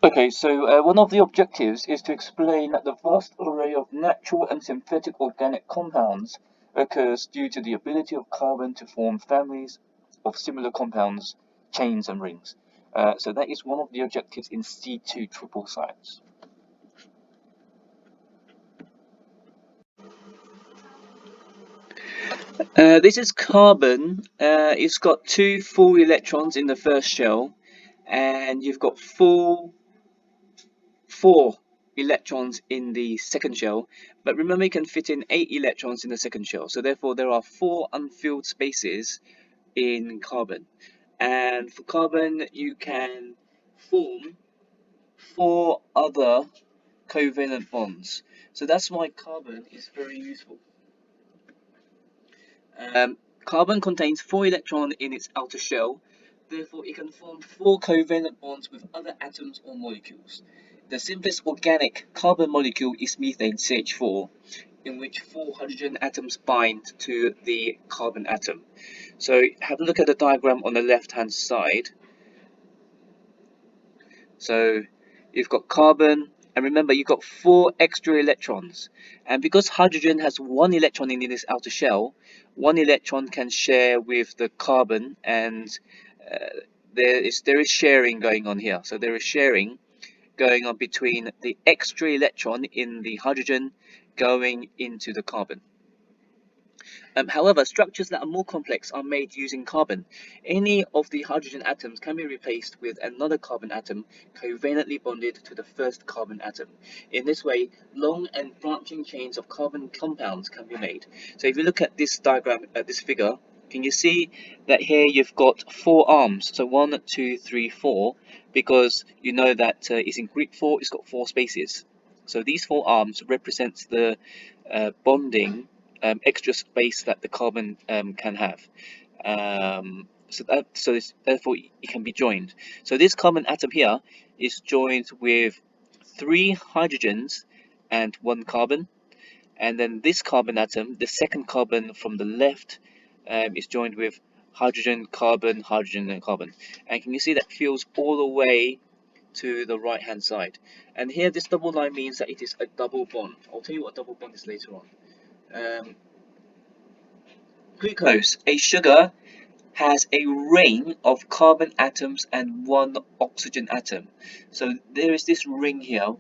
Okay, so one of the objectives is to explain that the vast array of natural and synthetic organic compounds occurs due to the ability of carbon to form families of similar compounds, chains, and rings. So that is one of the objectives in C2 triple science. This is carbon. It's got two full electrons in the first shell, and you've got four electrons in the second shell, but remember you can fit in 8 electrons in the second shell, so therefore there are 4 unfilled spaces in carbon. And for carbon you can form 4 other covalent bonds, so that's why carbon is very useful. Carbon contains 4 electrons in its outer shell, therefore it can form 4 covalent bonds with other atoms or molecules. The simplest organic carbon molecule is methane CH4, in which 4 hydrogen atoms bind to the carbon atom. So have a look at the diagram on the left hand side. So you've got carbon, and remember you've got 4 extra electrons, and because hydrogen has 1 electron in its outer shell, 1 electron can share with the carbon, and uh, there is sharing going on here. So there is sharing going on between the extra electron in the hydrogen going into the carbon. However, structures that are more complex are made using carbon. Any of the hydrogen atoms can be replaced with another carbon atom covalently bonded to the first carbon atom. In this way, long and branching chains of carbon compounds can be made. So if you look at this diagram, this figure, can you see that here you've got 4 arms? So 1, 2, 3, 4, because you know that it's in Greek 4, it's got 4 spaces. So these 4 arms represents the bonding extra space that the carbon can have. Therefore it can be joined. So this carbon atom here is joined with 3 hydrogens and 1 carbon, and then this carbon atom, the second carbon from the left, is joined with hydrogen, carbon, hydrogen, and carbon. And can you see that fills all the way to the right hand side? And here this double line means that it is a double bond. I'll tell you what a double bond is later on. Glucose, a sugar, has a ring of carbon atoms and 1 oxygen atom. So there is this ring here.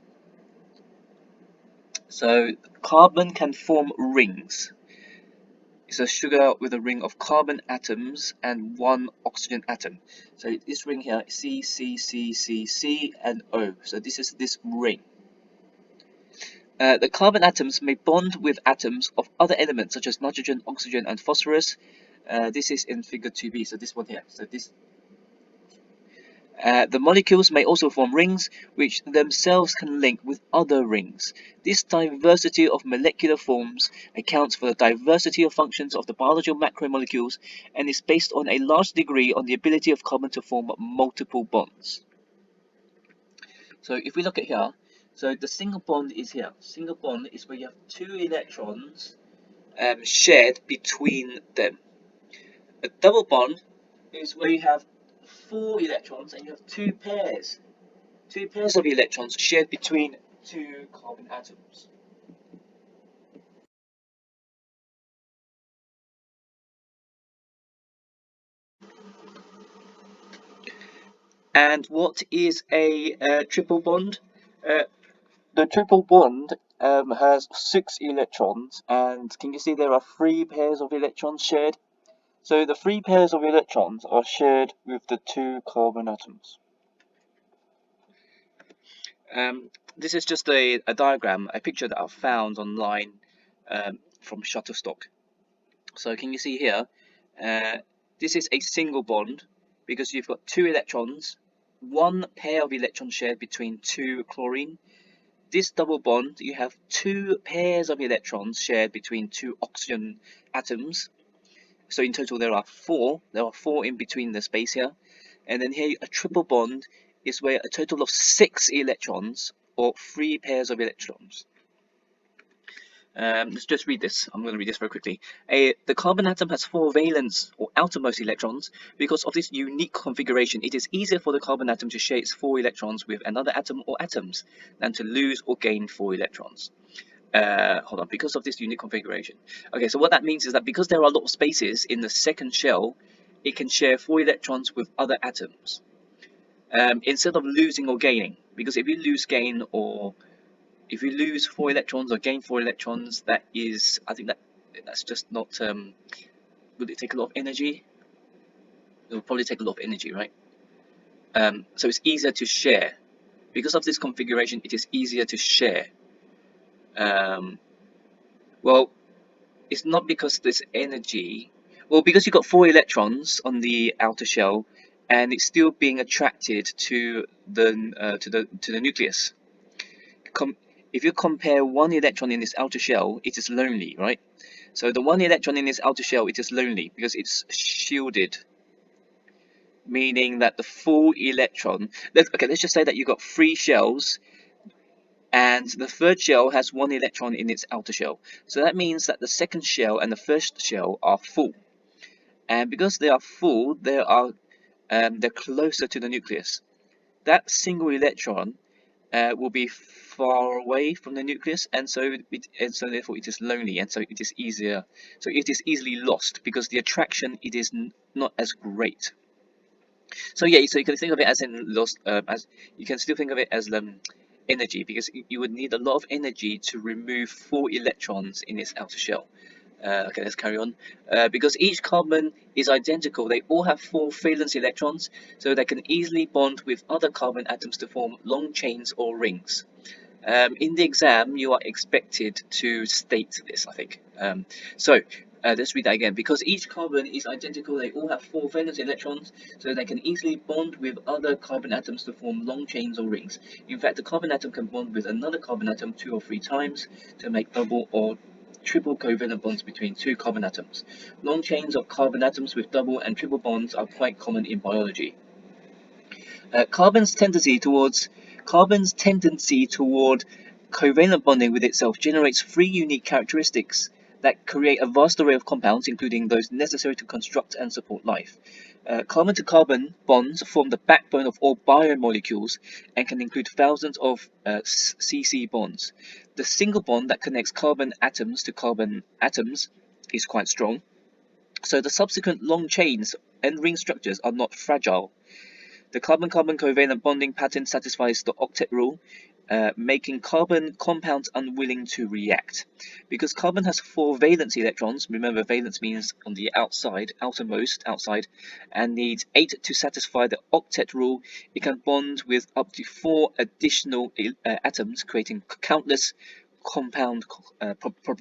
So carbon can form rings. It's a sugar with a ring of carbon atoms and 1 oxygen atom. So this ring here, C, C, C, C, C, and O. So this is this ring. The carbon atoms may bond with atoms of other elements such as nitrogen, oxygen, and phosphorus. This is in figure 2b, so this one here. The molecules may also form rings, which themselves can link with other rings. This diversity of molecular forms accounts for the diversity of functions of the biological macromolecules and is based on a large degree on the ability of carbon to form multiple bonds. So if we look at here, so the single bond is here. Single bond is where you have 2 electrons shared between them. A double bond is where you have 4 electrons and you have 2 pairs. 2 pairs of electrons shared between 2 carbon atoms. And what is a triple bond? Uh, the triple bond has 6 electrons, and can you see there are 3 pairs of electrons shared? So the 3 pairs of electrons are shared with the 2 carbon atoms. This is just a diagram, a picture that I've found online from Shutterstock. So can you see here, this is a single bond because you've got 2 electrons, 1 pair of electrons shared between 2 chlorine. This double bond, you have 2 pairs of electrons shared between 2 oxygen atoms. So in total there are 4. There are 4 in between the space here. And then here a triple bond is where a total of 6 electrons or 3 pairs of electrons. Let's just read this. I'm going to read this very quickly. The carbon atom has 4 valence or outermost electrons. Because of this unique configuration, it is easier for the carbon atom to share its 4 electrons with another atom or atoms than to lose or gain 4 electrons. Hold on, because of this unique configuration. Okay, so what that means is that because there are a lot of spaces in the second shell, it can share 4 electrons with other atoms instead of losing or gaining. Because if you lose 4 electrons or gain 4 electrons, that is, I think that's just not. Would it take a lot of energy? It will probably take a lot of energy, right? So it's easier to share. Because of this configuration, it is easier to share. Well, it's not because there's energy. Well, because you've got 4 electrons on the outer shell, and it's still being attracted to the nucleus. If you compare 1 electron in this outer shell, it is lonely, right? So the 1 electron in this outer shell, it is lonely because it's shielded, meaning that the full electron. Let's just say that you've got 3 shells, and the third shell has 1 electron in its outer shell. So that means that the second shell and the first shell are full. And because they are full, they're closer to the nucleus. That single electron will be far away from the nucleus, and so therefore it is lonely, and so it is easier. So it is easily lost because the attraction it is not as great. So yeah, so you can think of it as in lost, as you can still think of it as energy, because you would need a lot of energy to remove 4 electrons in its outer shell. Okay, let's carry on. Because each carbon is identical, they all have 4 valence electrons, so they can easily bond with other carbon atoms to form long chains or rings. In the exam, you are expected to state this, I think. Let's read that again. Because each carbon is identical, they all have 4 valence electrons, so they can easily bond with other carbon atoms to form long chains or rings. In fact, a carbon atom can bond with another carbon atom 2 or 3 times to make double or triple covalent bonds between 2 carbon atoms. Long chains of carbon atoms with double and triple bonds are quite common in biology. Carbon's tendency toward covalent bonding with itself generates 3 unique characteristics that create a vast array of compounds, including those necessary to construct and support life. Carbon-to-carbon bonds form the backbone of all biomolecules and can include thousands of CC bonds. The single bond that connects carbon atoms to carbon atoms is quite strong, so the subsequent long chains and ring structures are not fragile. The carbon-carbon covalent bonding pattern satisfies the octet rule, making carbon compounds unwilling to react. Because carbon has 4 valence electrons, remember valence means on the outside, outside, and needs 8 to satisfy the octet rule, it can bond with up to 4 additional atoms, creating countless compound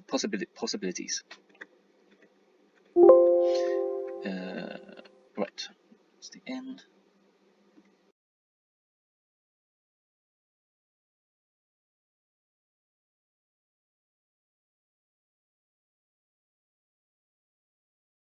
possibilities. Right, that's the end.